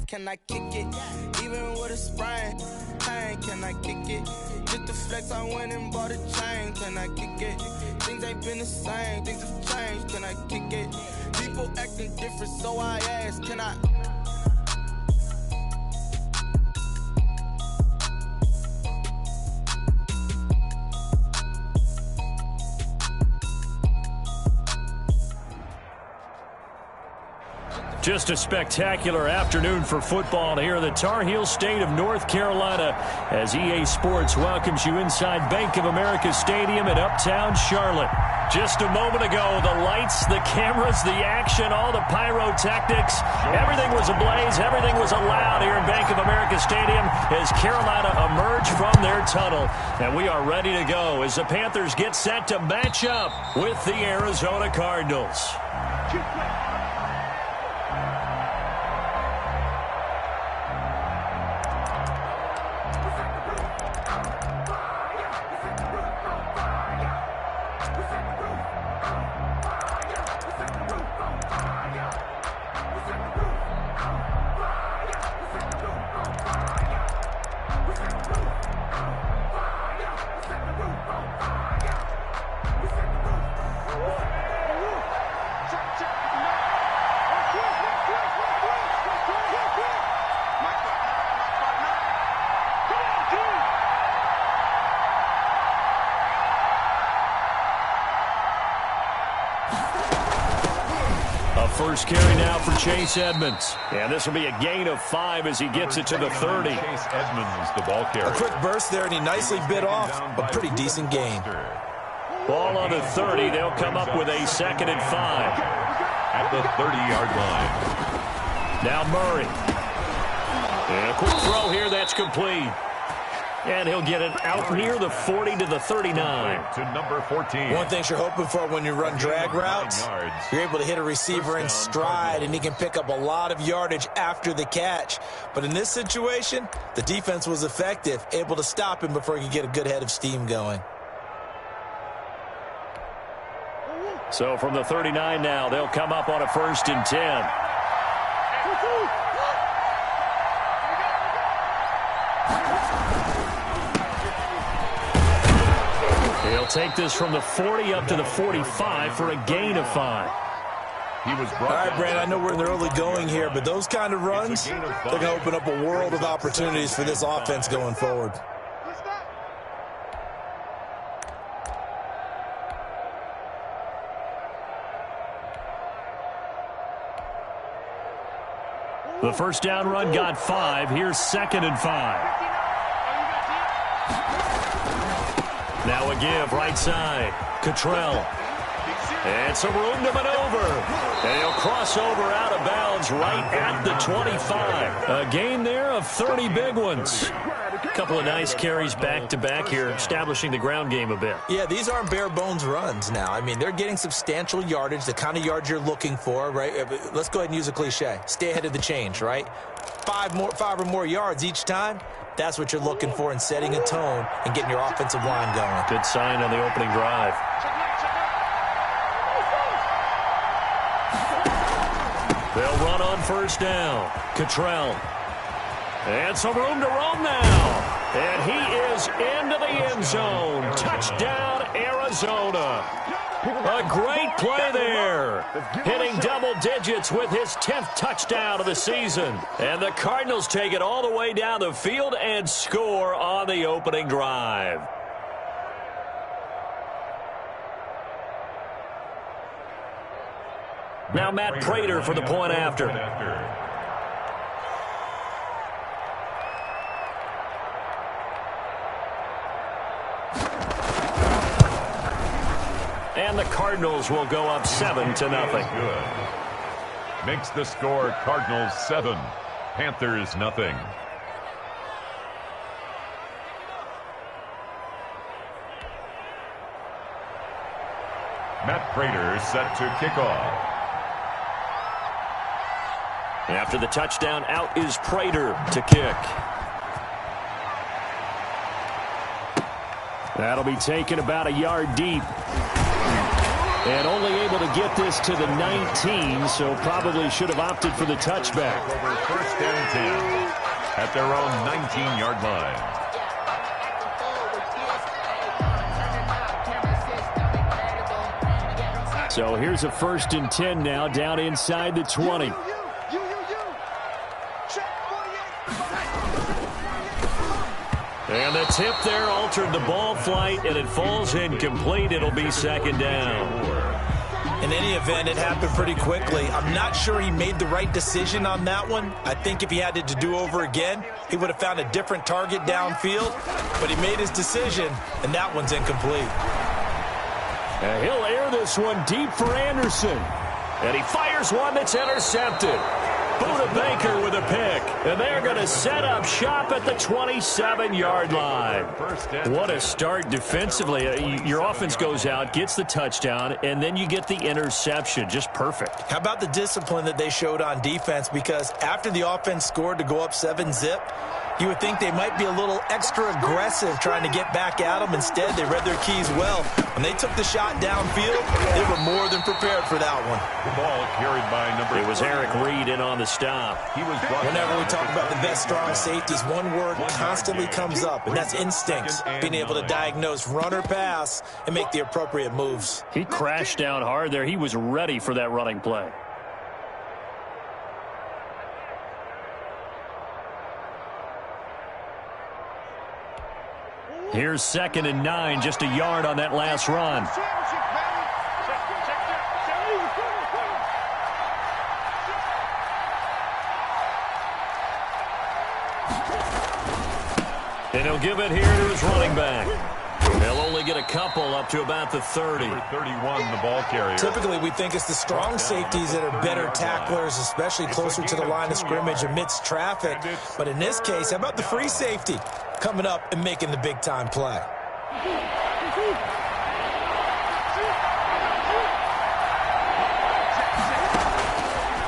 can I kick it? Even with a sprain, pain, can I kick it? Just the flex, I went and bought a chain, can I kick it? Things ain't been the same, things have changed, can I kick it? People acting different, so I ask, can I? Just a spectacular afternoon for football here in the Tar Heel state of North Carolina as EA Sports welcomes you inside Bank of America Stadium in Uptown Charlotte. Just a moment ago, the lights, the cameras, the action, all the pyrotechnics, everything was ablaze, everything was allowed here in Bank of America Stadium as Carolina emerged from their tunnel. And we are ready to go as the Panthers get set to match up with the Arizona Cardinals. First carry now for Chase Edmonds. And this will be a gain of 5 as he gets it to the 30. Chase Edmonds, the ball carrier. A quick burst there, and he nicely bit off. A pretty decent gain. Ball on the 30. They'll come up with a 2nd and 5. At the 30-yard line. Now Murray. And a quick throw here. That's complete. And he'll get it out near the 40 to the 39. To number 14. One thing you're hoping for when you run drag routes, you're able to hit a receiver in stride, and he can pick up a lot of yardage after the catch. But in this situation, the defense was effective, able to stop him before he could get a good head of steam going. So from the 39 now, they'll come up on a 1st and 10. He'll take this from the 40 up to the 45 for a gain of 5. He was all right, Brandon, I know we're in the early going here, but those kind of runs, they're going to open up a world of opportunities for this offense going forward. The first down run got 5. Here's 2nd and 5. Now a give, right side. Cottrell. And some room to maneuver. And he'll cross over out of bounds right at the 25. A gain there of 30 big ones. A couple of nice carries back-to-back here, establishing the ground game a bit. Yeah, these aren't bare-bones runs now. I mean, they're getting substantial yardage, the kind of yards you're looking for, right? Let's go ahead and use a cliche. Stay ahead of the change, right? 5 or more yards each time. That's what you're looking for in setting a tone and getting your offensive line going. Good sign on the opening drive. They'll run on 1st down. Cottrell. And some room to roam now. And he is into the end zone. Touchdown, Arizona. A great play there. Hitting double digits with his 10th touchdown of the season. And the Cardinals take it all the way down the field and score on the opening drive. Now Matt Prater for the point after. And the Cardinals will go up 7-0. Good. Makes the score Cardinals 7, Panthers nothing. Matt Prater set to kick off. After the touchdown, out is Prater to kick. That'll be taken about a yard deep. And only able to get this to the 19, so probably should have opted for the touchback. Over 1st and 10 at their own 19-yard line. So here's a 1st and 10 now, down inside the 20. And the tip there altered the ball flight, and it falls incomplete. It'll be 2nd down. In any event, it happened pretty quickly. I'm not sure he made the right decision on that one. I think if he had it to do over again, he would have found a different target downfield. But he made his decision, and that one's incomplete. And he'll air this one deep for Anderson. And he fires one that's intercepted. Buda Baker with a pick. And they're going to set up shop at the 27-yard line. What a start defensively. Your offense goes out, gets the touchdown, and then you get the interception. Just perfect. How about the discipline that they showed on defense? Because after the offense scored to go up 7-zip, you would think they might be a little extra aggressive trying to get back at them. Instead, they read their keys well. When they took the shot downfield, they were more than prepared for that one. The ball carried by number. It was Eric Reed in on the stop. Whenever we talk about the best strong safeties, one word constantly comes up, and that's instincts. Being able to diagnose run or pass and make the appropriate moves. He crashed down hard there. He was ready for that running play. Here's 2nd and 9, just a yard on that last run. And he'll give it here to his running back. They'll only get a couple up to about the 30. Number 31, the ball carrier. Typically, we think it's the strong safeties that are better tacklers, especially closer to the line of scrimmage amidst traffic. But in this case, how about the free safety coming up and making the big-time play?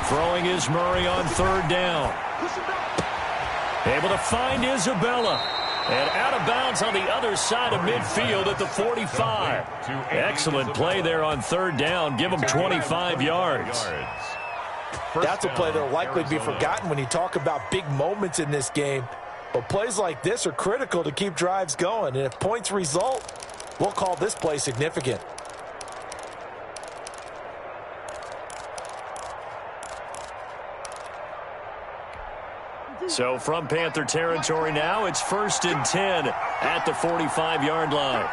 Throwing is Murray on 3rd down. Able to find Isabella. And out of bounds on the other side of midfield at the 45. Excellent play there on 3rd down. Give them 25 yards. That's a play that will likely be forgotten when you talk about big moments in this game. But plays like this are critical to keep drives going. And if points result, we'll call this play significant. So from Panther territory now, it's 1st and 10 at the 45-yard line.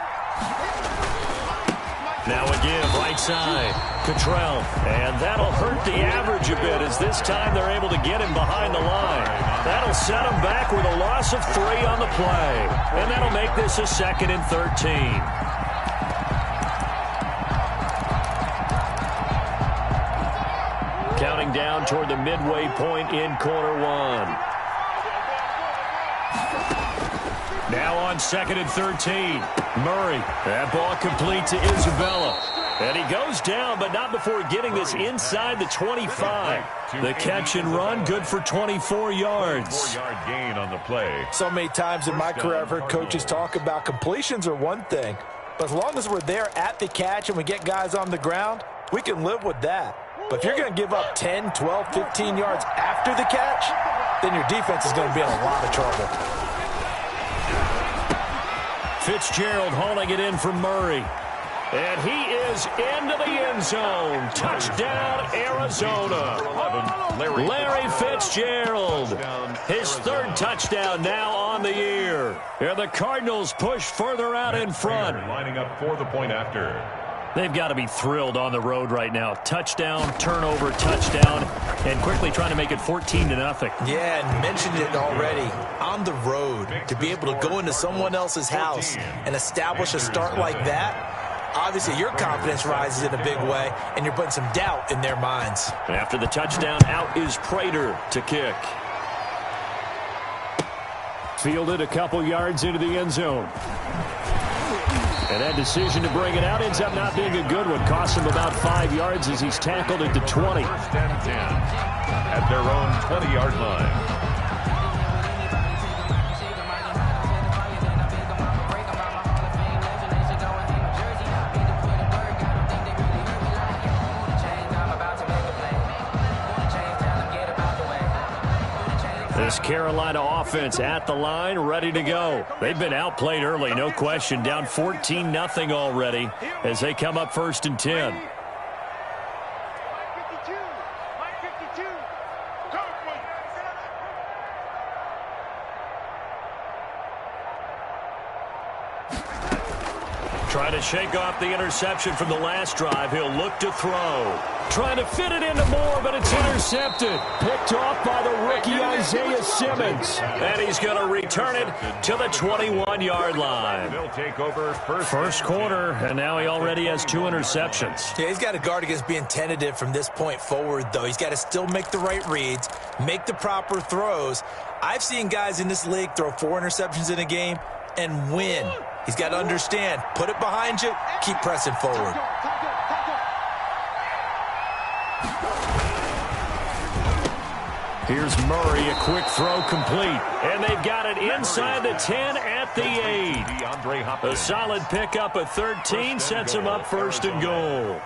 Now again, right side, Cottrell. And that'll hurt the average a bit as this time they're able to get him behind the line. That'll set him back with a loss of 3 on the play. And that'll make this a 2nd and 13. Counting down toward the midway point in quarter 1. Now on 2nd and 13. Murray. That ball complete to Isabella. And he goes down, but not before getting this inside the 25. The catch and run, good for 24 yards. 4-yard gain on the play. So many times in my career I've heard coaches talk about completions are one thing. But as long as we're there at the catch and we get guys on the ground, we can live with that. But if you're going to give up 10, 12, 15 yards after the catch, then your defense is going to be in a lot of trouble. Fitzgerald hauling it in for Murray. And he is into the end zone. Touchdown, Arizona. Larry Fitzgerald. His 3rd touchdown now on the year. And the Cardinals push further out in front. Lining up for the point after. They've got to be thrilled on the road right now. Touchdown, turnover, touchdown, and quickly trying to make it 14-0. Yeah, and mentioned it already. On the road, to be able to go into someone else's house and establish a start like that, obviously your confidence rises in a big way, and you're putting some doubt in their minds. After the touchdown, out is Prater to kick. Fielded a couple yards into the end zone. And that decision to bring it out ends up not being a good one. Costs him about 5 yards as he's tackled at the 20. 1st and 10 at their own 20-yard line. This Carolina offense at the line, ready to go. They've been outplayed early, no question. Down 14-0 already as they come up 1st and 10. Trying to shake off the interception from the last drive. He'll look to throw. Trying to fit it into Moore, but it's intercepted. Picked off by the rookie Isaiah Simmons. And he's going to return it to the 21-yard line. They'll take over first quarter, and now he already has 2 interceptions. Yeah, he's got to guard against being tentative from this point forward, though. He's got to still make the right reads, make the proper throws. I've seen guys in this league throw 4 interceptions in a game and win. He's got to understand, put it behind you, keep pressing forward. Here's Murray, a quick throw complete. And they've got it inside the 10 at the 8. A solid pickup of 13 sets him up 1st and goal.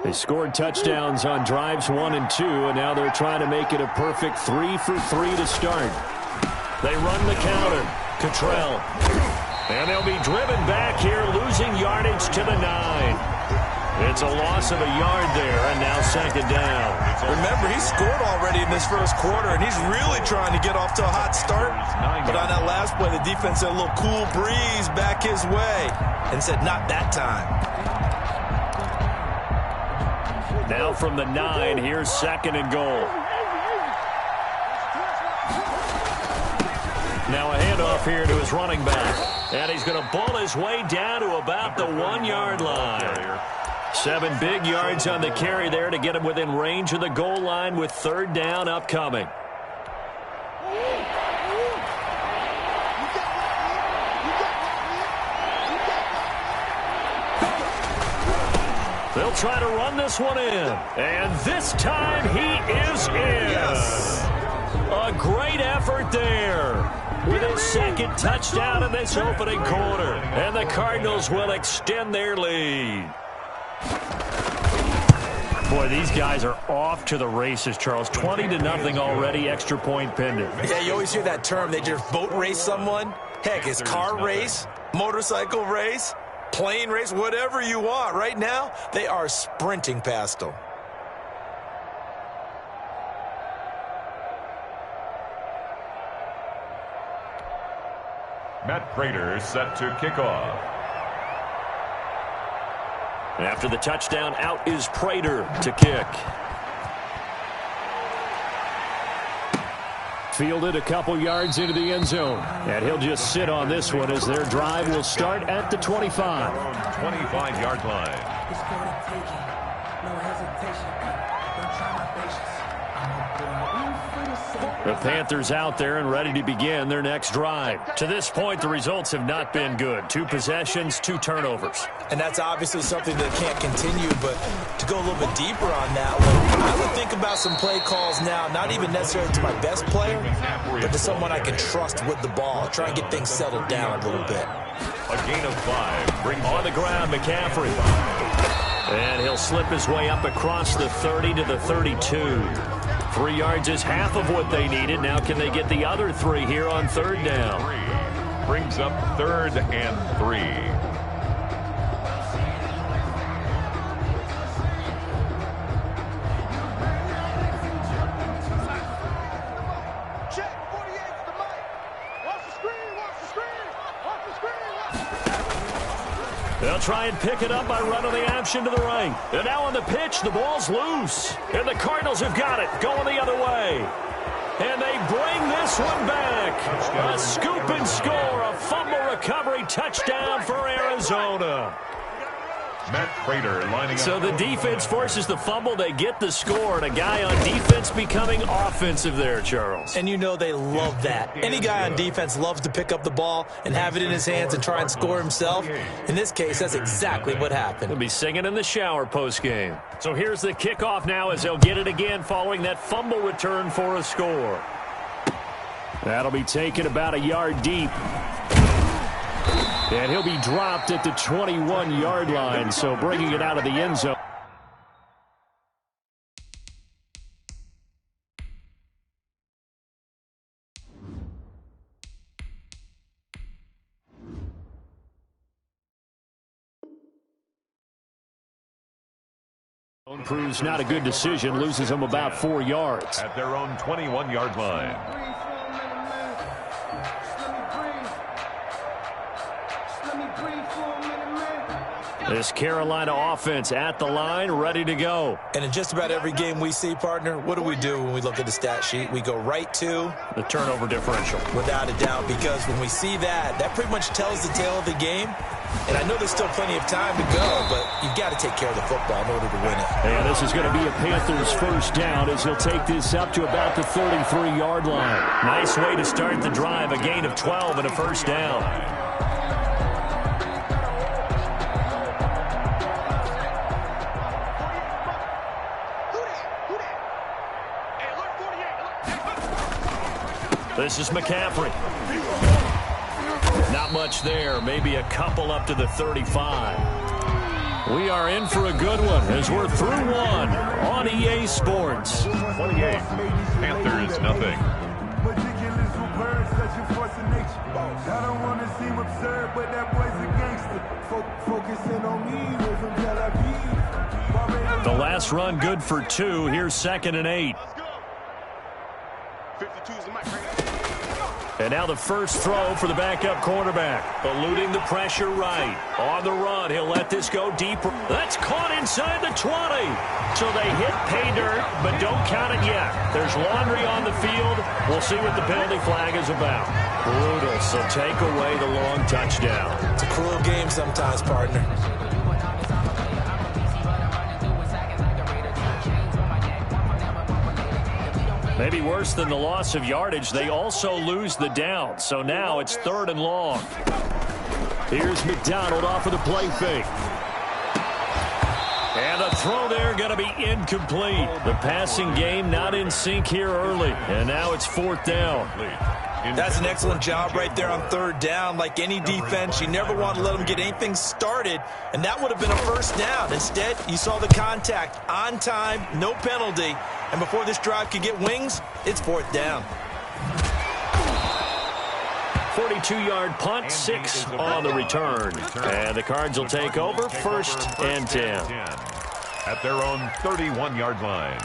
They scored touchdowns on drives 1 and 2, and now they're trying to make it a perfect 3 for 3 to start. They run the counter. Cottrell. And they'll be driven back here, losing yardage to the 9. It's a loss of a yard there, and now 2nd down. Remember, he scored already in this first quarter, and he's really trying to get off to a hot start. But on that last play, the defense had a little cool breeze back his way and said, not that time. Now from the 9, here's 2nd and goal. Now a handoff here to his running back. And he's going to ball his way down to about the 1-yard line. 7 big yards on the carry there to get him within range of the goal line with 3rd down upcoming. They'll try to run this one in. And this time he is in. Yes. A great effort there with his 2nd touchdown in this opening quarter. And the Cardinals will extend their lead. Boy, these guys are off to the races, Charles. 20-0 already, extra point pending. Yeah, you always hear that term. They just boat race someone. Heck, it's car race, motorcycle race, plane race, whatever you want. Right now, they are sprinting past them. Matt Prater set to kick off. After the touchdown, out is Prater to kick. Fielded a couple yards into the end zone. And he'll just sit on this one as their drive will start at the 25. 25-yard line. The Panthers out there and ready to begin their next drive. To this point, the results have not been good. 2 possessions, 2 turnovers. And that's obviously something that can't continue, but to go a little bit deeper on that one, I would think about some play calls now, not even necessarily to my best player, but to someone I can trust with the ball. Try and get things settled down a little bit. A gain of 5 brings on the ground, McCaffrey. And he'll slip his way up across the 30 to the 32. 3 yards is half of what they needed. Now can they get the other 3 here on 3rd down? Brings up 3rd and 3. They'll try and pick it up by running the option to the right. And now on the pitch, the ball's loose. And the Cardinals have got it, going the other way. And they bring this one back. A scoop and score, a fumble recovery touchdown for Arizona. Matt Prater lining up. So the defense forces the fumble. They get the score, and a guy on defense becoming offensive there, Charles. And you know they love that. Any guy on defense loves to pick up the ball and have it in his hands and try and score himself. In this case, that's exactly what happened. He'll be singing in the shower post-game. So here's the kickoff now as they'll get it again following that fumble return for a score. That'll be taken about a yard deep. And he'll be dropped at the 21-yard line, so bringing it out of the end zone. Proves not a good decision, loses him about 4 yards. At their own 21-yard line. This Carolina offense at the line, ready to go. And in just about every game we see, partner, what do we do when we look at the stat sheet? We go right to the turnover differential. Without a doubt, because when we see that, that pretty much tells the tale of the game. And I know there's still plenty of time to go, but you've got to take care of the football in order to win it. And this is going to be a Panthers first down as he'll take this up to about the 33-yard line. Nice way to start the drive, a gain of 12 and a first down. This is McCaffrey. Not much there, maybe a couple up to the 35. We are in for a good one as we're through one on EA Sports. 28, Panthers nothing. I don't want to seem absurd, but that boy's a gangster. Focusing on me, we're from Tel Aviv. The last run good for 2. Here's 2nd and 8. 52's the mic. And now the first throw for the backup quarterback. Eluding the pressure right. On the run, he'll let this go deeper. That's caught inside the 20. So they hit pay dirt, but don't count it yet. There's laundry on the field. We'll see what the penalty flag is about. Brutal, so take away the long touchdown. It's a cruel game sometimes, partner. Maybe worse than the loss of yardage, they also lose the down. So now it's 3rd and long. Here's McDonald off of the play fake. And a throw there going to be incomplete. The passing game not in sync here early. And now it's 4th down. That's an excellent job right there on 3rd down. Like any defense, you never want to let them get anything started, and that would have been a first down. Instead, you saw the contact on time, no penalty, and before this drive could get wings, it's 4th down. 42-yard punt, 6 on the return. And the Cards will take over 1st and 10. At their own 31-yard line.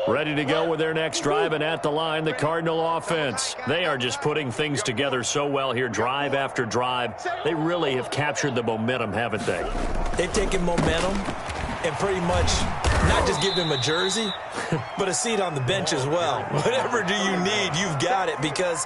Ready to go with their next drive, and at the line, the Cardinal offense. They are just putting things together so well here, drive after drive. They really have captured the momentum, haven't they? They've taken momentum and pretty much not just give him a jersey, but a seat on the bench as well. Whatever do you need, you've got it, because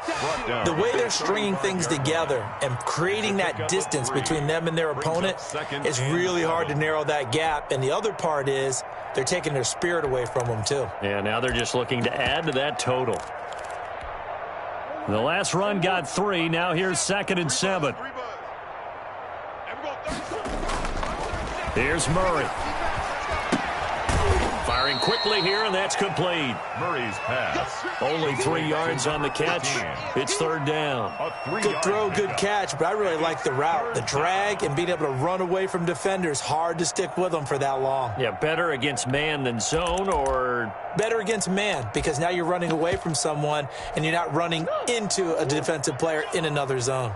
the way they're stringing things together and creating that distance between them and their opponent, it's really hard to narrow that gap. And the other part is they're taking their spirit away from them, too. Yeah, now they're just looking to add to that total. The last run got 3. Now here's 2nd and 7. Here's Murray. Firing quickly here, and that's complete. Murray's pass. Only 3 yards on the catch. It's 3rd down. Good throw, good catch, but I really like the route. The drag and being able to run away from defenders. Hard to stick with them for that long. Yeah, better against man than zone, or? Better against man, because now you're running away from someone and you're not running into a defensive player in another zone.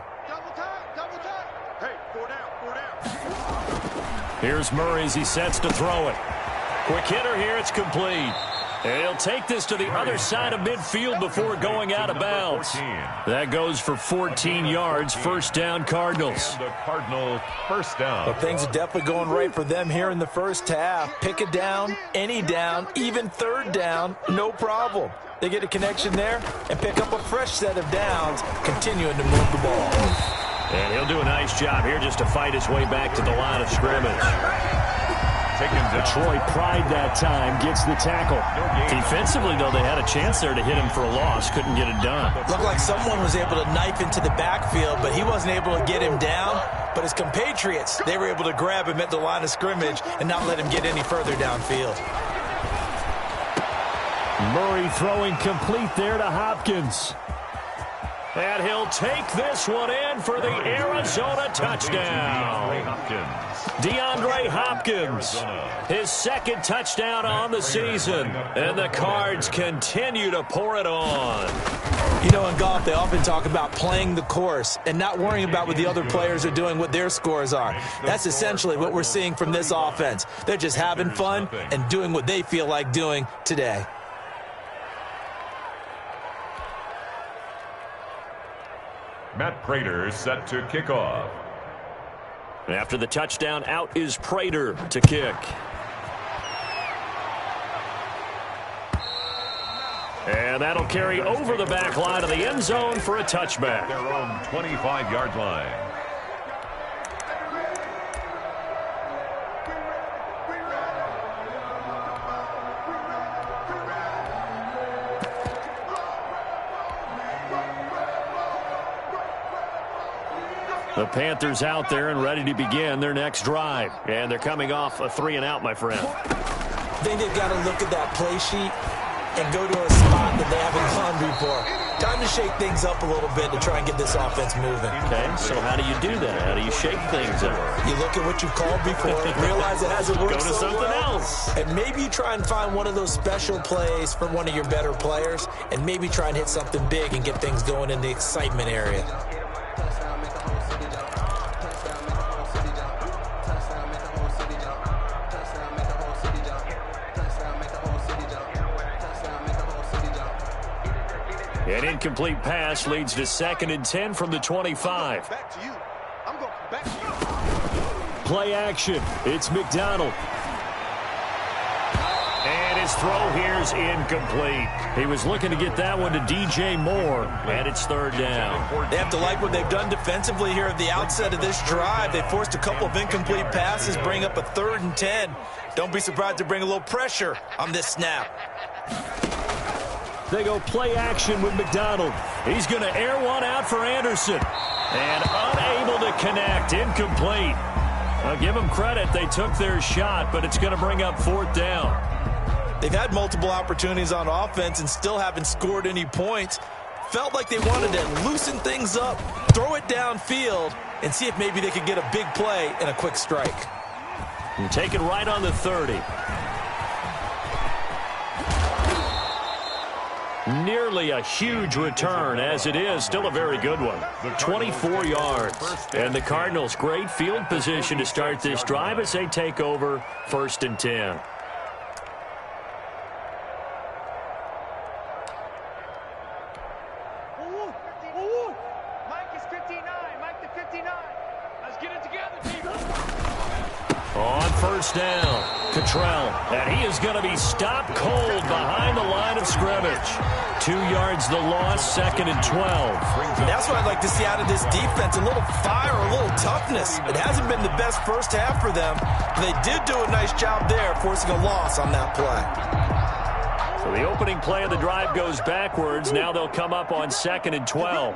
Hey, 4 down. Here's Murray as he sets to throw it. Quick hitter here, it's complete. And he'll take this to the other side of midfield before going out of bounds. That goes for 14 yards, 1st down Cardinals. And the Cardinal first down. But things are definitely going right for them here in the first half. Pick a down, any down, even 3rd down, no problem. They get a connection there and pick up a fresh set of downs, continuing to move the ball. And he'll do a nice job here just to fight his way back to the line of scrimmage. taken down. Detroit Pride that time gets the tackle. Defensively, though, they had a chance there to hit him for a loss. Couldn't get it done. Looked like someone was able to knife into the backfield, but he wasn't able to get him down. But his compatriots, they were able to grab him at the line of scrimmage and not let him get any further downfield. Murray throwing complete there to Hopkins. And he'll take this one in for the Arizona touchdown. DeAndre Hopkins, his second touchdown on the season. And the Cards continue to pour it on. You know, in golf, they often talk about playing the course and not worrying about what the other players are doing, what their scores are. That's essentially what we're seeing from this offense. They're just having fun and doing what they feel like doing today. Matt Prater set to kick off. After the touchdown, out is Prater to kick. And that'll carry over the back line of the end zone for a touchback. Their own 25-yard line. The Panthers out there and ready to begin their next drive. And they're coming off a 3-and-out, my friend. I think they've got to look at that play sheet and go to a spot that they haven't gone before. Time to shake things up a little bit to try and get this offense moving. Okay, so how do you do that? How do you shake things up? You look at what you've called before, realize it hasn't worked Go to so something well, else. and maybe you try and find one of those special plays for one of your better players, and maybe try and hit something big and get things going in the excitement area. An incomplete pass leads to 2nd and 10 from the 25. Play action. It's McDonald. And his throw here's incomplete. He was looking to get that one to DJ Moore, and it's 3rd down. They have to like what they've done defensively here at the outset of this drive. They forced a couple of incomplete passes, bring up a 3rd and 10. Don't be surprised to bring a little pressure on this snap. They go play action with McDonald. He's going to air one out for Anderson. And unable to connect. Incomplete. I'll give them credit. They took their shot, but it's going to bring up 4th down. They've had multiple opportunities on offense and still haven't scored any points. Felt like they wanted to loosen things up, throw it downfield, and see if maybe they could get a big play and a quick strike. And take it right on the 30. Nearly a huge return, as it is still a very good one. 24 yards. And the Cardinals, great field position to start this drive as they take over 1st and 10. Mike is 59. Mike to 59. Let's get it together, people. On 1st down, Cottrell, and he is going to be stopped cold behind the line of scrimmage. 2 yards the loss, 2nd and 12. That's what I'd like to see out of this defense, a little fire, a little toughness. It hasn't been the best first half for them, but they did do a nice job there, forcing a loss on that play. So the opening play of the drive goes backwards. Now they'll come up on 2nd and 12.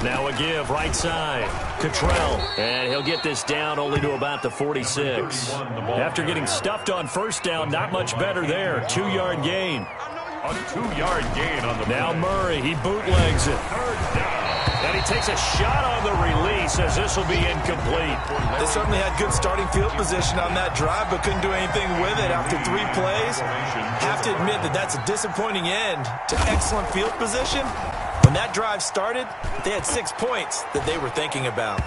Now a give, right side. Cottrell, and he'll get this down only to about the 46. After getting stuffed on 1st down, not much better there. 2-yard gain. A 2-yard gain on the Now Murray, he bootlegs it. 3rd down. And he takes a shot on the release as this will be incomplete. They certainly had good starting field position on that drive, but couldn't do anything with it after 3 plays. Have to admit that that's a disappointing end to excellent field position. When that drive started, they had 6 points that they were thinking about.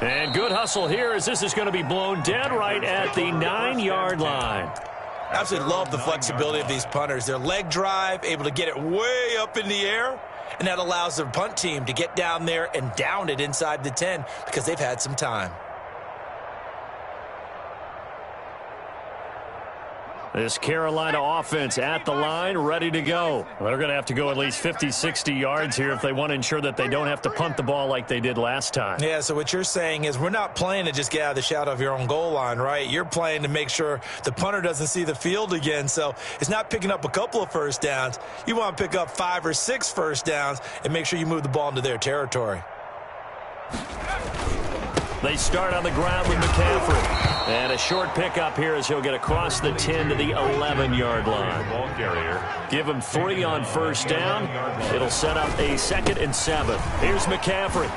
And good hustle here as this is going to be blown dead right at the 9-yard line. Absolutely love the flexibility of these punters. Their leg drive, able to get it way up in the air, and that allows their punt team to get down there and down it inside the 10 because they've had some time. This Carolina offense at the line, ready to go. They're going to have to go at least 50, 60 yards here if they want to ensure that they don't have to punt the ball like they did last time. Yeah, so what you're saying is we're not playing to just get out of the shadow of your own goal line, right? You're playing to make sure the punter doesn't see the field again. So it's not picking up a couple of first downs. You want to pick up 5 or 6 first downs and make sure you move the ball into their territory. They start on the ground with McCaffrey. And a short pickup here as he'll get across the 10 to the 11-yard line. Give him 3 on first down. It'll set up a 2nd and 7. Here's McCaffrey.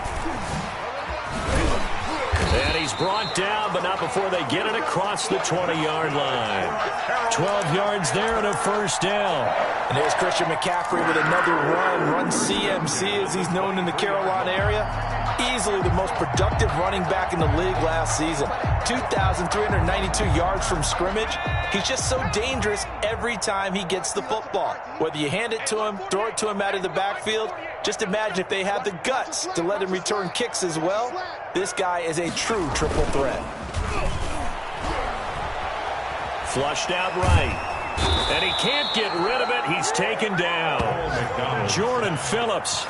And he's brought down, but not before they get it across the 20-yard line. 12 yards there and a first down. And there's Christian McCaffrey with another run CMC as he's known in the Carolina area. Easily the most productive running back in the league last season. 2,392 yards from scrimmage. He's just so dangerous every time he gets the football. Whether you hand it to him, throw it to him out of the backfield, just imagine if they have the guts to let him return kicks as well. This guy is a true triple threat. Flushed out right. And he can't get rid of it. He's taken down. Jordan Phillips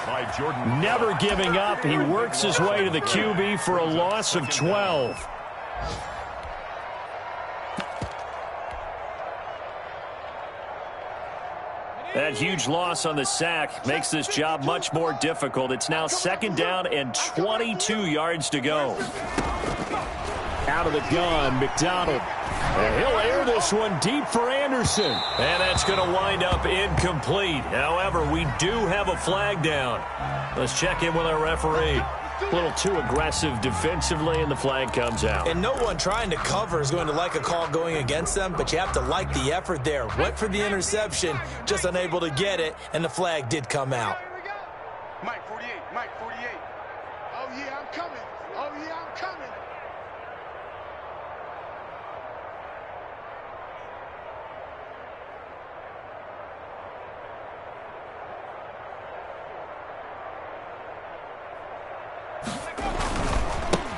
never giving up. He works his way to the QB for a loss of 12. That huge loss on the sack makes this job much more difficult. It's now 2nd down and 22 yards to go. Out of the gun, McDonald. And he'll air this one deep for Anderson. And that's going to wind up incomplete. However, we do have a flag down. Let's check in with our referee. A little too aggressive defensively, and the flag comes out. And no one trying to cover is going to like a call going against them, but you have to like the effort there. Went for the interception, just unable to get it, and the flag did come out. Mike 48, Mike 48. Oh, yeah, I'm coming. Oh, yeah, I'm coming.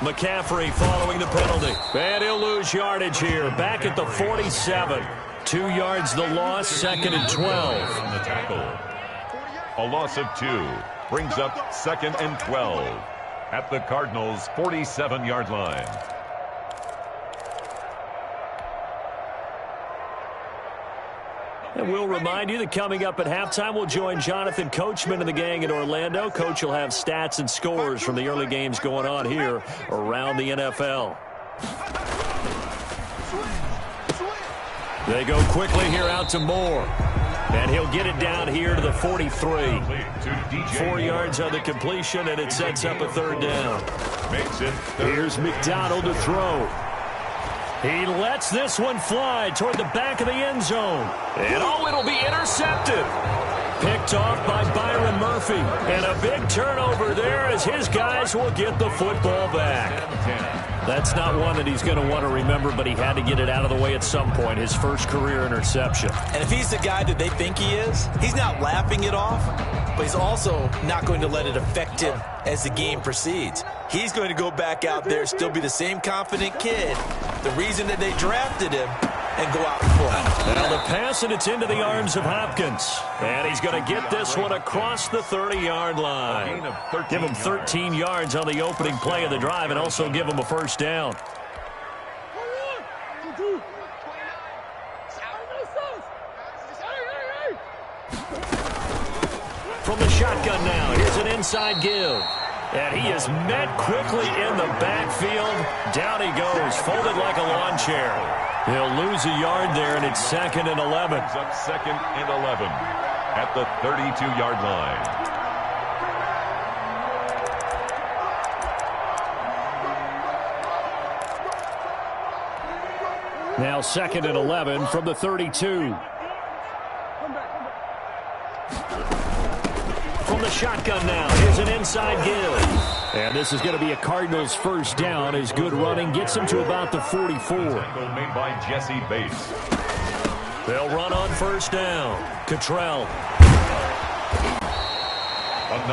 McCaffrey following the penalty. And he'll lose yardage here. Back at the 47. 2 yards the loss, 2nd and 12. On the tackle. A loss of 2 brings up 2nd and 12 at the Cardinals' 47-yard line. And we'll remind you that coming up at halftime, we'll join Jonathan Coachman and the gang in Orlando. Coach will have stats and scores from the early games going on here around the NFL. They go quickly here out to Moore. And he'll get it down here to the 43. 4 yards on the completion, and it sets up a 3rd down. Here's McDonald to throw. He lets this one fly toward the back of the end zone. And it'll be intercepted. Picked off by Byron Murphy. And a big turnover there as his guys will get the football back. That's not one that he's going to want to remember, but he had to get it out of the way at some point, his first career interception. And if he's the guy that they think he is, he's not laughing it off, but he's also not going to let it affect him as the game proceeds. He's going to go back out there, still be the same confident kid, the reason that they drafted him, and go out and play. Now the pass, and it's into the arms of Hopkins. And he's going to get this one across the 30-yard line. Give him 13 yards on the opening play of the drive and also give him a first down. From the shotgun now, here's an inside give. And he is met quickly in the backfield. Down he goes, folded like a lawn chair. He'll lose a yard there, and it's 2nd and 11. Up 2nd and 11 at the 32-yard line. Now 2nd and 11 from the 32. From the shotgun now, here's an inside give. And this is going to be a Cardinals first down as good running gets him to about the 44. Made by Jesse Bates. They'll run on first down. Cottrell.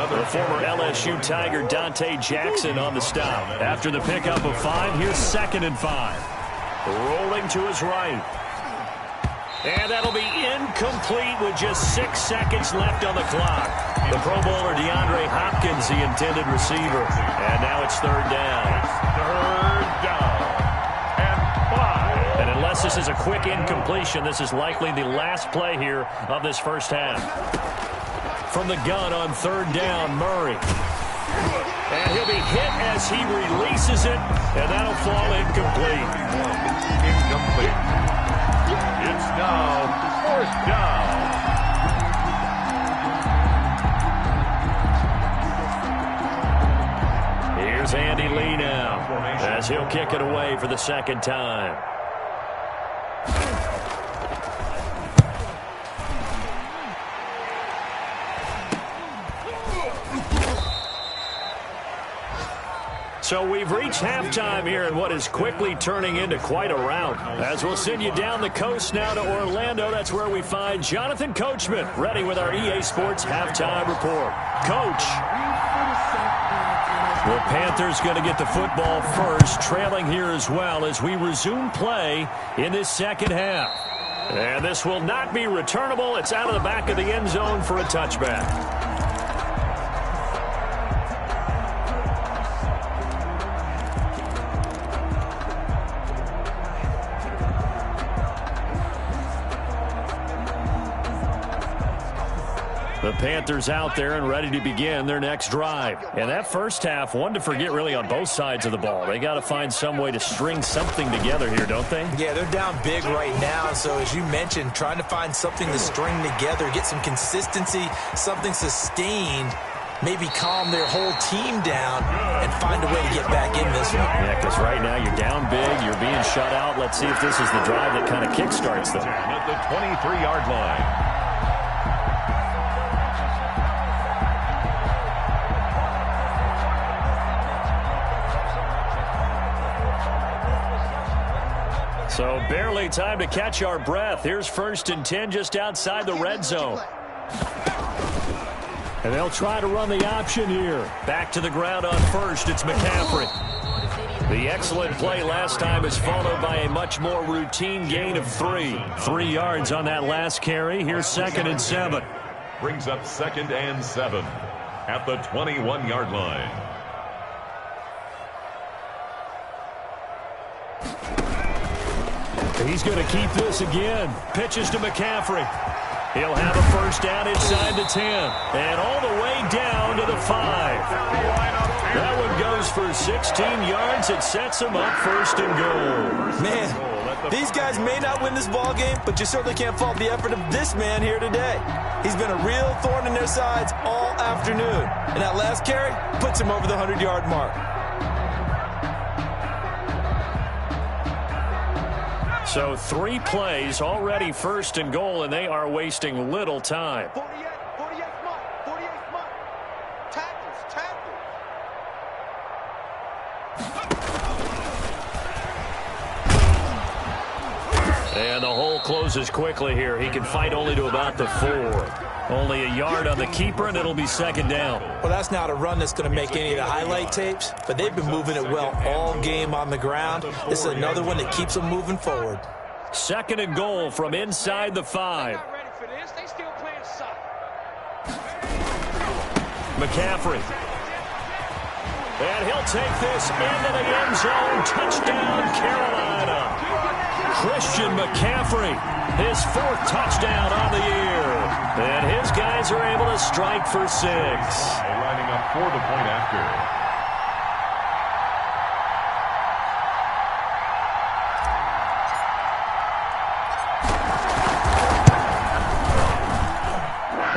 The former LSU Tiger Dante Jackson on the stop. After the pickup of 5, here's 2nd and 5. Rolling to his right. And that'll be incomplete with just 6 seconds left on the clock. The Pro Bowler DeAndre Hopkins, the intended receiver. And now it's third down. Third down. And 5. And unless this is a quick incompletion, this is likely the last play here of this first half. From the gun on third down, Murray. And he'll be hit as he releases it, and that'll fall incomplete. Incomplete. It's now fourth down. Here's Andy Lee now as he'll kick it away for the second time. So we've reached halftime here in what is quickly turning into quite a rout. As we'll send you down the coast now to Orlando, that's where we find Jonathan Coachman ready with our EA Sports halftime report. Coach. The Panthers going to get the football first, trailing here as well as we resume play in this second half. And this will not be returnable. It's out of the back of the end zone for a touchback. The Panthers out there and ready to begin their next drive. And that first half, one to forget really on both sides of the ball. They got to find some way to string something together here, don't they? Yeah, they're down big right now. So as you mentioned, trying to find something to string together, get some consistency, something sustained, maybe calm their whole team down and find a way to get back in this one. Yeah, because right now you're down big, you're being shut out. Let's see if this is the drive that kind of kickstarts them. At the 23-yard line. So barely time to catch our breath. Here's 1st and 10 just outside the red zone. And they'll try to run the option here. Back to the ground on first. It's McCaffrey. The excellent play last time is followed by a much more routine gain of 3. 3 yards on that last carry. Here's 2nd and 7. Brings up 2nd and 7 at the 21-yard line. He's going to keep this again. Pitches to McCaffrey. He'll have a first down inside the 10. And all the way down to the 5. That one goes for 16 yards. It sets him up 1st and goal. Man, these guys may not win this ball game, but you certainly can't fault the effort of this man here today. He's been a real thorn in their sides all afternoon. And that last carry puts him over the 100-yard mark. So 3 plays, already 1st and goal, and they are wasting little time. 48 mark. Tackles. And the hole closes quickly here. He can fight only to about the 4. Only a yard on the keeper, and it'll be 2nd down. Well, that's not a run that's going to make any of the highlight tapes, but they've been moving it well all game on the ground. This is another one that keeps them moving forward. 2nd and goal from inside the 5. Not ready for this. They still playing soft. McCaffrey. And he'll take this into the end zone. Touchdown, Carolina. Christian McCaffrey, his 4th touchdown on the year. And his guys are able to strike for 6. They're lining up for the point after.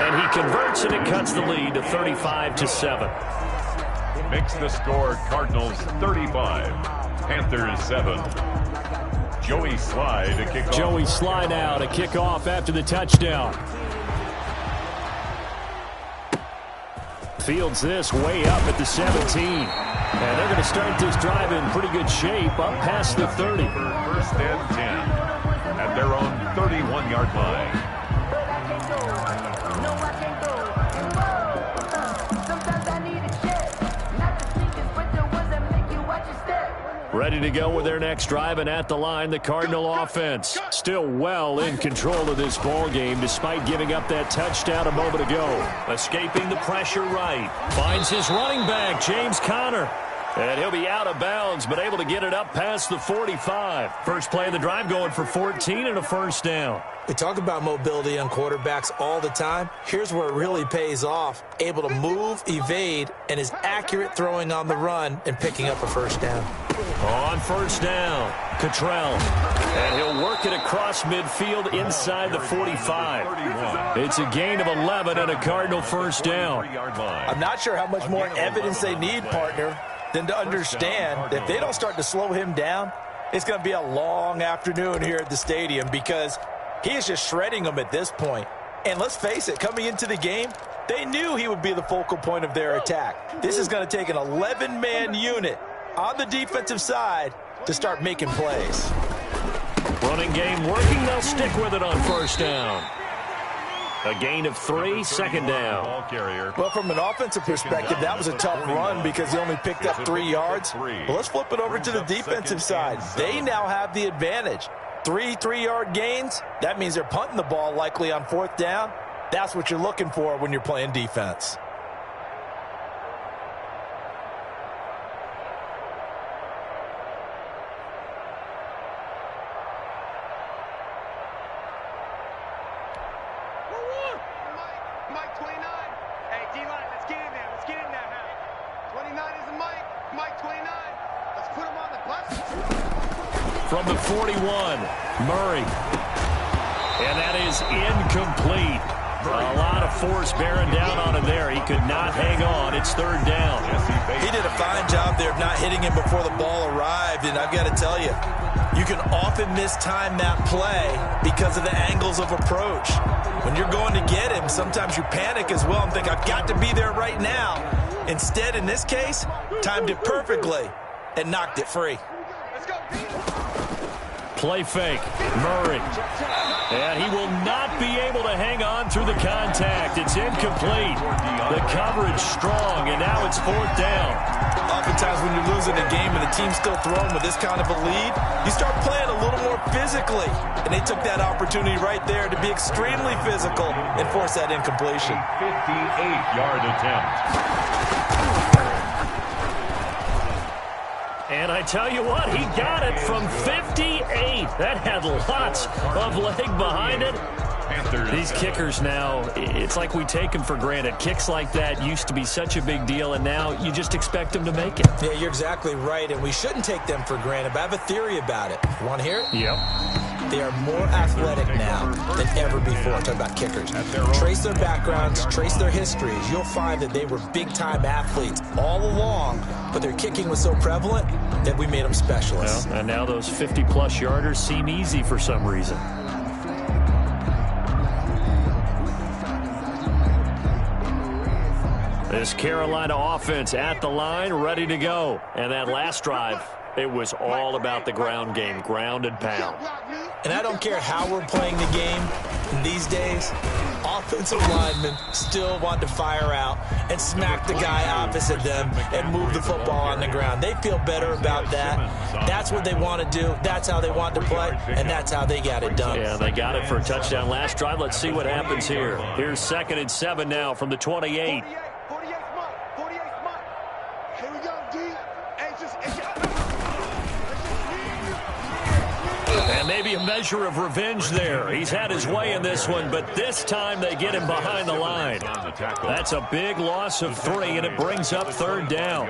And he converts, and it cuts the lead to 35-7. Makes the score Cardinals 35, Panthers 7. Joey Slye to kick off. Joey Slye now to kick off after the touchdown. Fields this way up at the 17. And they're going to start this drive in pretty good shape up past the 30. 1st and 10 at their own 31-yard line. Ready to go with their next drive, and at the line, the Cardinal offense. Still well in control of this ball game, despite giving up that touchdown a moment ago. Escaping the pressure right. Finds his running back, James Conner. And he'll be out of bounds, but able to get it up past the 45. First play of the drive going for 14 and a first down. We talk about mobility on quarterbacks all the time. Here's where it really pays off. Able to move, evade, and is accurate throwing on the run and picking up a first down. On first down, Cottrell. And he'll work it across midfield inside the 45. It's a gain of 11 and a Cardinal first down. I'm not sure how much more evidence they need, partner, than to understand that if they don't start to slow him down, it's going to be a long afternoon here at the stadium because he is just shredding them at this point. And let's face it, coming into the game, they knew he would be the focal point of their attack. This is going to take an 11-man unit on the defensive side to start making plays. Running game working, they'll stick with it on first down. A gain of 3, second down. Well, from an offensive perspective, that was a tough run because he only picked up 3 yards. Well, let's flip it over to the defensive side. They now have the advantage. 3 3-yard gains, that means they're punting the ball likely on fourth down. That's what you're looking for when you're playing defense. Mike 29. Hey, D-line, let's get in there. Let's get in there now. 29 is Mike. Mike 29. Let's put him on the bus. From the 41, Murray. And that is incomplete. A lot of force bearing down on him there. He could not hang on. It's third down. He did a fine job there of not hitting him before the ball arrived, and I've got to tell you, you can often mistime that play because of the angles of approach. When you're going to get him, sometimes you panic as well and think, I've got to be there right now. Instead, in this case, timed it perfectly and knocked it free. Let's go. Play fake, Murray. And he will not be able to hang on through the contact. It's incomplete. The coverage strong, and now it's fourth down. Oftentimes when you're losing a game and the team's still throwing with this kind of a lead, you start playing a little more physically. And they took that opportunity right there to be extremely physical and force that incompletion. 58-yard attempt. And I tell you what, he got it from 58. That had lots of leg behind it. These kickers now, it's like we take them for granted. Kicks like that used to be such a big deal, and now you just expect them to make it. Yeah, you're exactly right, and we shouldn't take them for granted, but I have a theory about it. You want to hear it? Yep. They are more athletic now than ever before. I'm talking about kickers. Trace their backgrounds, trace their histories. You'll find that they were big-time athletes all along, but their kicking was so prevalent that we made them specialists. Well, and now those 50-plus yarders seem easy for some reason. This Carolina offense at the line, ready to go. And that last drive, it was all about the ground game, ground and pound. And I don't care how we're playing the game these days, offensive linemen still want to fire out and smack the guy opposite them and move the football on the ground. They feel better about that. That's what they want to do. That's how they want to play, and that's how they got it done. Yeah, they got it for a touchdown last drive. Let's see what happens here. Here's 2nd and 7 now from the 28. 48 Mike. Here we go, D. And maybe a measure of revenge there. He's had his way in this one, but this time they get him behind the line. That's a big loss of 3, and it brings up third down.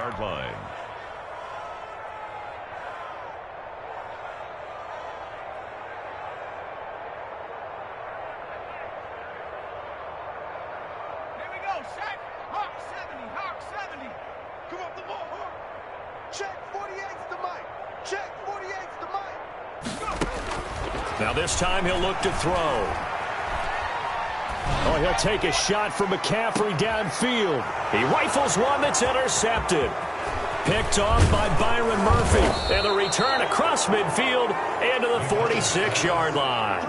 Now this time he'll look to throw. Oh, he'll take a shot from McCaffrey downfield. He rifles one that's intercepted. Picked off by Byron Murphy. And the return across midfield and to the 46-yard line.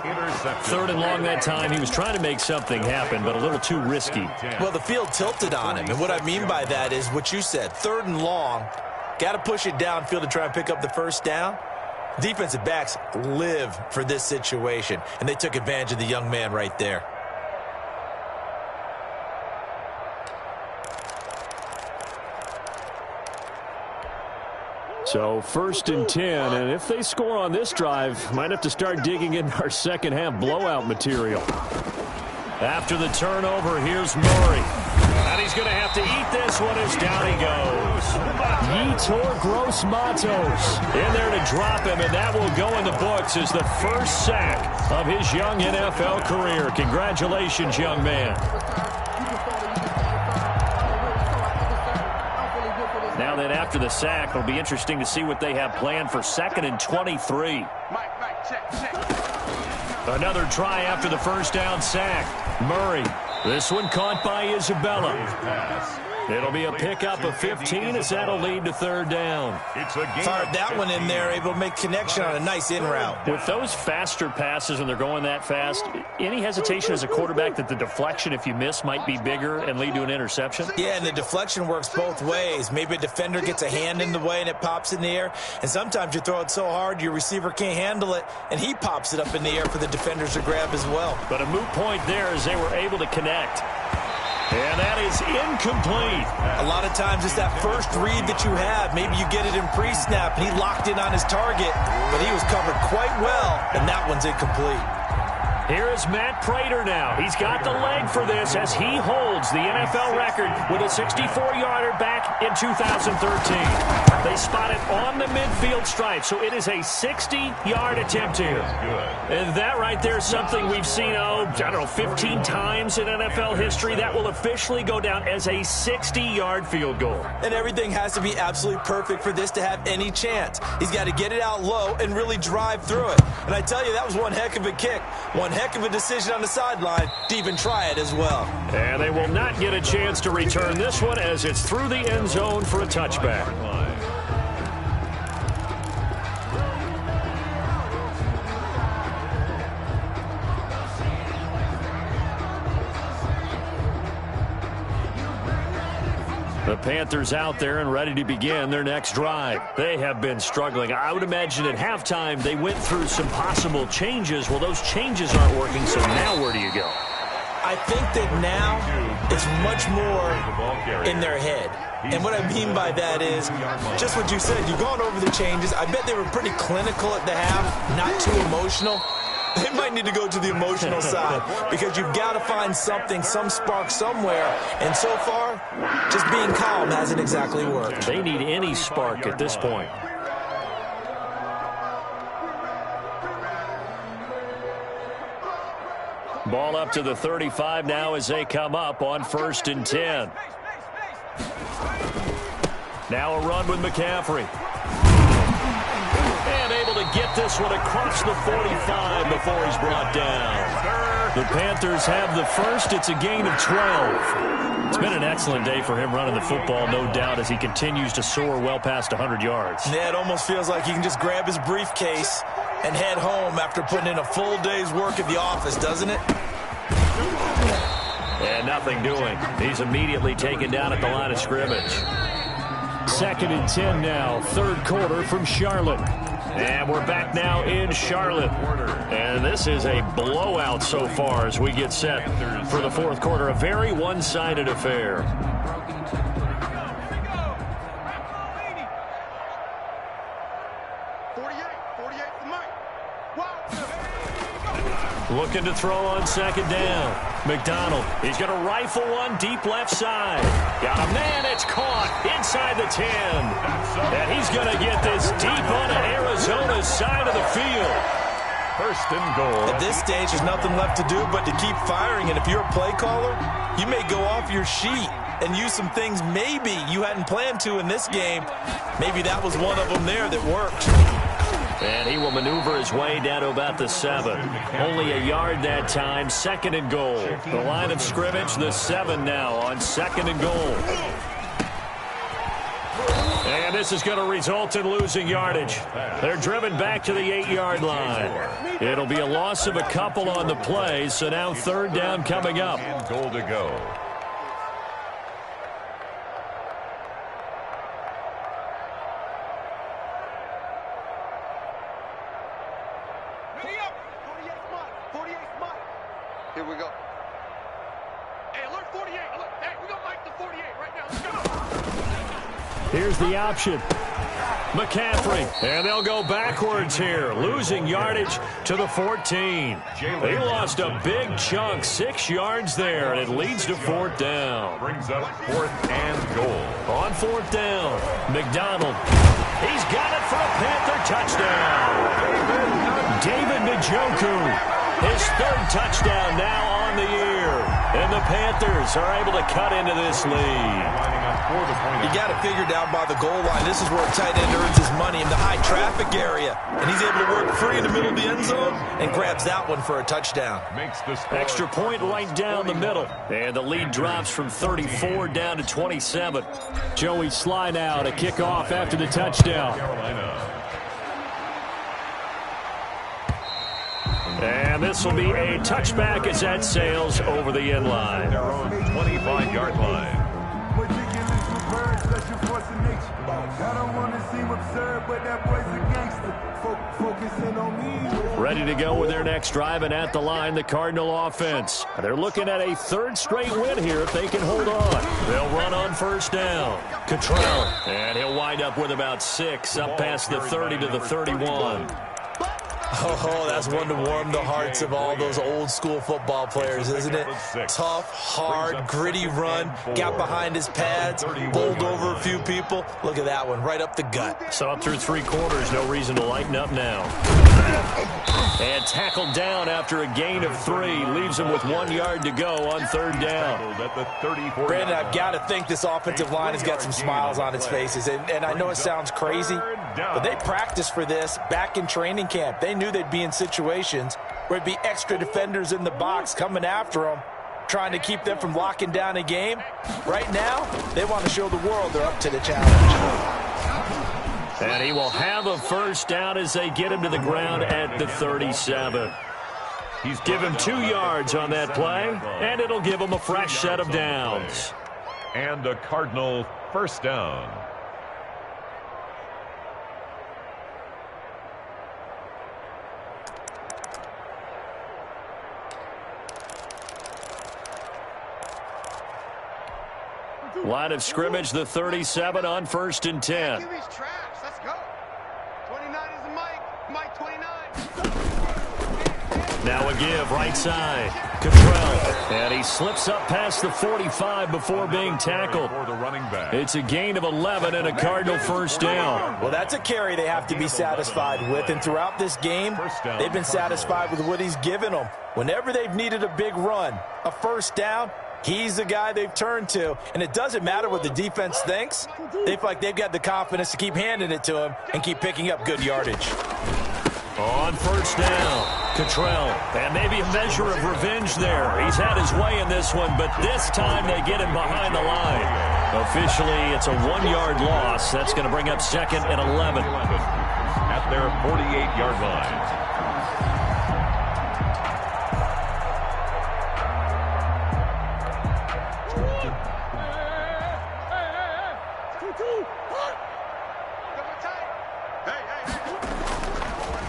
3rd and long that time. He was trying to make something happen, but a little too risky. Well, the field tilted on him. And what I mean by that is what you said. 3rd and long. Got to push it downfield to try and pick up the first down. Defensive backs live for this situation, and they took advantage of the young man right there. So 1st and 10, and if they score on this drive, might have to start digging in our second half blowout material. After the turnover, here's Murray. And he's going to have to eat this one as down he goes. Yetur Gross-Matos in there to drop him, and that will go in the books as the first sack of his young NFL career. Congratulations, young man. Now then, after the sack, it'll be interesting to see what they have planned for 2nd and 23. Another try after the first down sack. Murray. This one caught by Isabella. It'll be a pickup of 15 as that'll lead to 3rd down. Fired that one in there, able to make connection on a nice in route. With those faster passes when they're going that fast, any hesitation as a quarterback that the deflection, if you miss, might be bigger and lead to an interception? Yeah, and the deflection works both ways. Maybe a defender gets a hand in the way and it pops in the air. And sometimes you throw it so hard your receiver can't handle it, and he pops it up in the air for the defenders to grab as well. But a moot point there as they were able to connect. And that is incomplete. A lot of times it's that first read that you have. Maybe you get it in pre-snap, and he locked in on his target, but he was covered quite well, and that one's incomplete. Here is Matt Prater now. He's got the leg for this as he holds the NFL record with a 64-yarder back in 2013. They spot it on the midfield stripe, so it is a 60-yard attempt here. And that right there is something we've seen, 15 times in NFL history. That will officially go down as a 60-yard field goal. And everything has to be absolutely perfect for this to have any chance. He's got to get it out low and really drive through it. And I tell you, that was one heck of a kick. One heck of a decision on the sideline to even try it as well. And they will not get a chance to return this one as it's through the end zone for a touchback. The Panthers out there and ready to begin their next drive. They have been struggling. I would imagine at halftime they went through some possible changes. Well, those changes aren't working, so now where do you go? I think that now it's much more in their head. And what I mean by that is just what you said. You've gone over the changes. I bet they were pretty clinical at the half, not too emotional. They might need to go to the emotional side because you've got to find something, some spark somewhere. And so far, just being calm hasn't exactly worked. They need any spark at this point. Ball up to the 35 now as they come up on 1st and 10. Now a run with McCaffrey. And able to get this one across the 45 before he's brought down. The Panthers have the first. It's a gain of 12. It's been an excellent day for him running the football, no doubt, as he continues to soar well past 100 yards. Yeah, it almost feels like he can just grab his briefcase and head home after putting in a full day's work at the office, doesn't it? And nothing doing. He's immediately taken down at the line of scrimmage. 2nd and 10 now, 3rd quarter from Charlotte. And we're back now in Charlotte. And this is a blowout so far as we get set for the 4th quarter. A very one-sided affair. Looking to throw on 2nd down. McDonald, he's going to rifle one deep left side. Got a man, it's caught inside the 10. And he's going to get this deep onto Arizona's side of the field. 1st and goal. At this stage, there's nothing left to do but to keep firing. And if you're a play caller, you may go off your sheet and use some things maybe you hadn't planned to in this game. Maybe that was one of them there that worked. And he will maneuver his way down to about the 7. Only a yard that time. 2nd and goal. The line of scrimmage, the 7 now on 2nd and goal. And this is going to result in losing yardage. They're driven back to the 8-yard line. It'll be a loss of a couple on the play, so now 3rd down coming up. And goal to go. Here we go. Hey, alert 48. Alert. Hey, we got Mike the 48 right now. Let's go. Here's the option. McCaffrey, and they'll go backwards here, losing yardage to the 14. They lost a big chunk, 6 yards there, and it leads to 4th down. Brings up 4th and goal. On 4th down, McDonald. He's got it for a Panther touchdown. David Njoku, his 3rd touchdown now on the year. And the Panthers are able to cut into this lead. You got it figured out by the goal line. This is where a tight end earns his money in the high traffic area. And he's able to work free in the middle of the end zone and grabs that one for a touchdown. Makes the score. Extra point right down the middle. And the lead drops from 34 down to 27. Joey Sly now to kick off after the touchdown. And this will be a touchback as that sails over the end line. Their own 25-yard line. Ready to go with their next drive, and at the line, the Cardinal offense. They're looking at a 3rd straight win here if they can hold on. They'll run on 1st down. Cottrell, and he'll wind up with about 6, up past the 30 to the 31. Oh, that's one to warm the hearts of all those old-school football players, isn't it? Tough, hard, gritty run, got behind his pads, bowled over a few people. Look at that one, right up the gut. So up through 3 quarters, no reason to lighten up now. And tackled down after a gain of 3. Leaves him with 1 yard to go on 3rd down. Brandon, I've got to think this offensive line has got some smiles on its faces. And I know it sounds crazy, but they practiced for this back in training camp. They knew they'd be in situations where it'd be extra defenders in the box coming after them, trying to keep them from locking down a game. Right now, they want to show the world they're up to the challenge. And he will have a 1st down as they get him to the ground at the 37. Give him 2 yards on that play, and it'll give him a fresh set of downs. And a Cardinal 1st down. Line of scrimmage, the 37 on 1st and 10. QB's trash. Let's go. 29 is the Mike 29. Now a give, right side. Cottrell. And he slips up past the 45 before being tackled. It's a gain of 11 and a Cardinal 1st down. Well, that's a carry they have to be satisfied with. And throughout this game, they've been satisfied with what he's given them. Whenever they've needed a big run, a 1st down, he's the guy they've turned to, and it doesn't matter what the defense thinks. They feel like they've got the confidence to keep handing it to him and keep picking up good yardage. On 1st down, Cottrell, and maybe a measure of revenge there. He's had his way in this one, but this time they get him behind the line. Officially, it's a 1-yard loss. That's going to bring up 2nd and 11. At their 48-yard line.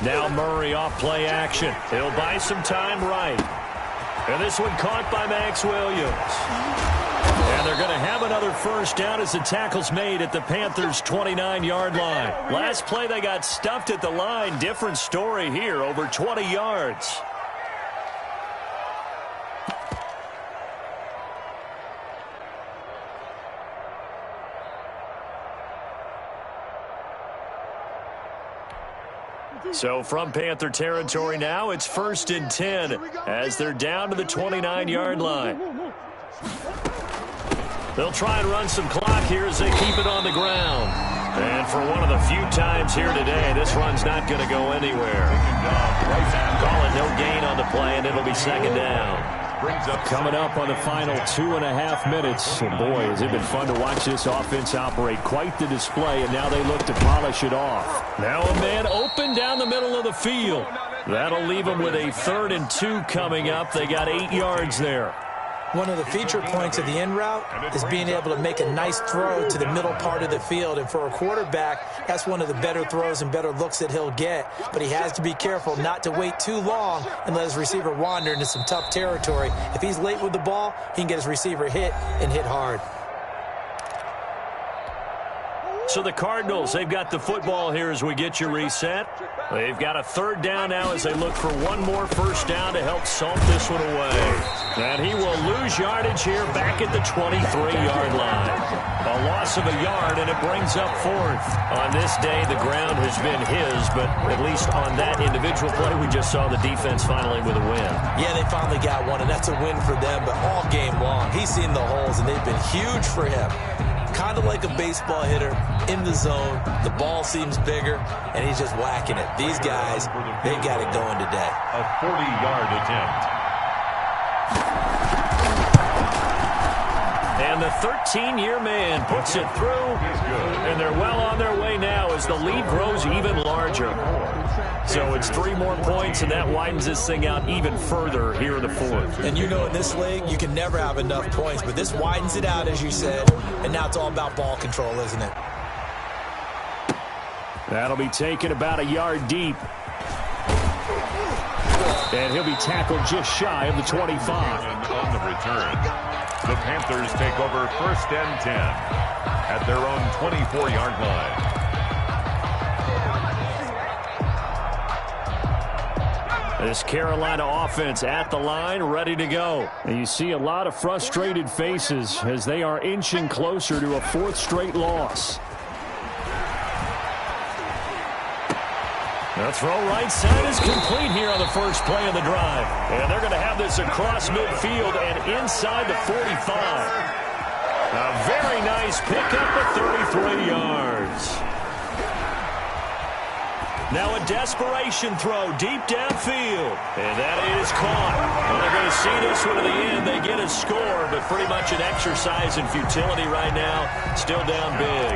Now Murray off play action. He'll buy some time right. And this one caught by Max Williams. And they're going to have another 1st down as the tackle's made at the Panthers' 29-yard line. Last play they got stuffed at the line. Different story here, over 20 yards. So from Panther territory now, it's 1st and 10 as they're down to the 29-yard line. They'll try and run some clock here as they keep it on the ground. And for one of the few times here today, this run's not going to go anywhere. Call it no gain on the play, and it'll be 2nd down. Coming up on the final 2.5 minutes. And boy, has it been fun to watch this offense operate. Quite the display, and now they look to polish it off. Now a man open down the middle of the field. That'll leave them with a 3rd and 2 coming up. They got 8 yards there. One of the feature points of the in route is being able to make a nice throw to the middle part of the field. And for a quarterback, that's one of the better throws and better looks that he'll get. But he has to be careful not to wait too long and let his receiver wander into some tough territory. If he's late with the ball, he can get his receiver hit and hit hard. So the Cardinals, they've got the football here as we get you reset. They've got a third down now as they look for one more first down to help salt this one away. And he will lose yardage here back at the 23-yard line. A loss of a yard, and it brings up fourth. On this day, the ground has been his, but at least on that individual play, we just saw the defense finally with a win. Yeah, they finally got one, and that's a win for them, but all game long, he's seen the holes, and they've been huge for him. Kind of like a baseball hitter in the zone. The ball seems bigger, and he's just whacking it. These guys, they got it going today. A 40-yard attempt. And the 13-year man puts it through, and they're well on their way now as the lead grows even larger. So it's 3 more points, and that widens this thing out even further here in the fourth. And you know in this league, you can never have enough points, but this widens it out, as you said, and now it's all about ball control, isn't it? That'll be taken about a yard deep. And he'll be tackled just shy of the 25. And on the return, the Panthers take over 1st and 10 at their own 24-yard line. This Carolina offense at the line, ready to go. And you see a lot of frustrated faces as they are inching closer to a 4th straight loss. The throw right side is complete here on the first play of the drive. And they're going to have this across midfield and inside the 45. A very nice pickup at 33 yards. Now a desperation throw deep downfield. And that is caught. Well, they're going to see this one to the end. They get a score, but pretty much an exercise in futility right now. Still down big.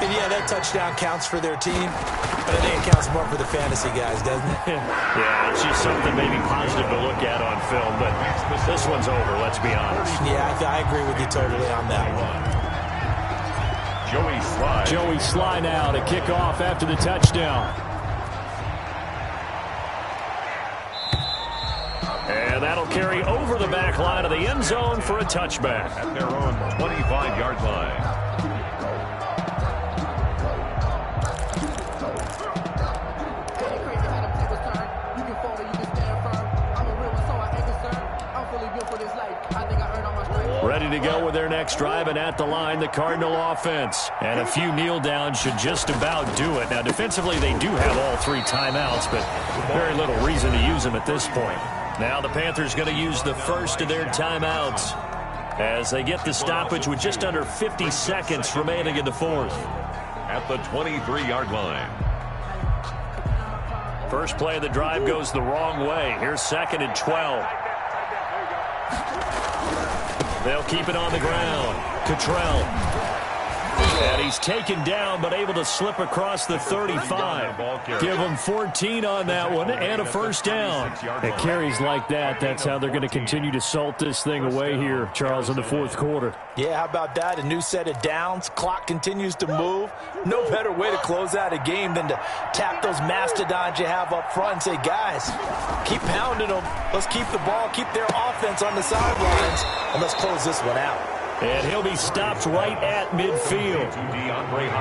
And yeah, that touchdown counts for their team, but I think it counts more for the fantasy guys, doesn't it? Yeah, it's just something maybe positive to look at on film, but this one's over, let's be honest. Yeah, I agree with you totally on that one. Joey Sly now to kick off after the touchdown. And that'll carry over the back line of the end zone for a touchback. At their own 25-yard line. Ready to go with their next drive, and at the line, the Cardinal offense. And a few kneel downs should just about do it. Now, defensively, they do have all 3 timeouts, but very little reason to use them at this point. Now the Panthers going to use the first of their timeouts as they get the stoppage with just under 50 seconds remaining in the fourth. At the 23-yard line. First play of the drive goes the wrong way. Here's 2nd and 12. They'll keep it on the ground. Cottrell. And he's taken down, but able to slip across the 35. Give them 14 on that one and a first down. It carries like that. That's how they're going to continue to salt this thing away here, Charles, in the 4th quarter. Yeah, how about that? A new set of downs. Clock continues to move. No better way to close out a game than to tap those mastodons you have up front and say, guys, keep pounding them. Let's keep the ball, keep their offense on the sidelines, and let's close this one out. And he'll be stopped right at midfield.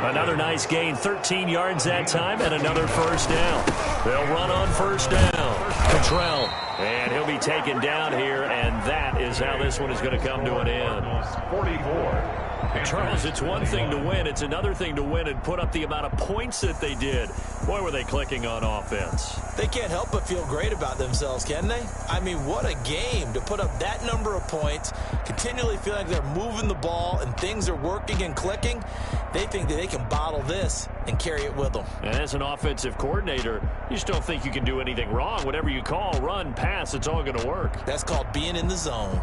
Another nice gain, 13 yards that time, and another first down. They'll run on first down. Cottrell, and he'll be taken down here, and that is how this one is going to come to an end. 44. Charles, it's one thing to win. It's another thing to win and put up the amount of points that they did. Boy, were they clicking on offense. They can't help but feel great about themselves, can they? I mean, what a game to put up that number of points, continually feeling like they're moving the ball and things are working and clicking. They think that they can bottle this and carry it with them. And as an offensive coordinator, you just don't think you can do anything wrong. Whatever you call, run, pass, it's all going to work. That's called being in the zone.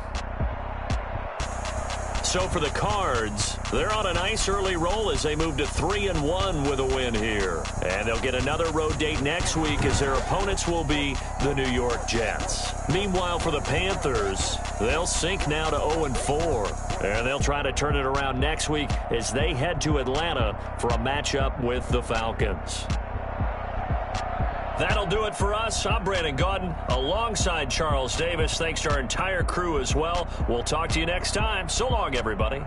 So for the Cards, they're on a nice early roll as they move to 3-1 with a win here. And they'll get another road date next week as their opponents will be the New York Jets. Meanwhile, for the Panthers, they'll sink now to 0-4. And they'll try to turn it around next week as they head to Atlanta for a matchup with the Falcons. That'll do it for us. I'm Brandon Gaudin alongside Charles Davis. Thanks to our entire crew as well. We'll talk to you next time. So long, everybody.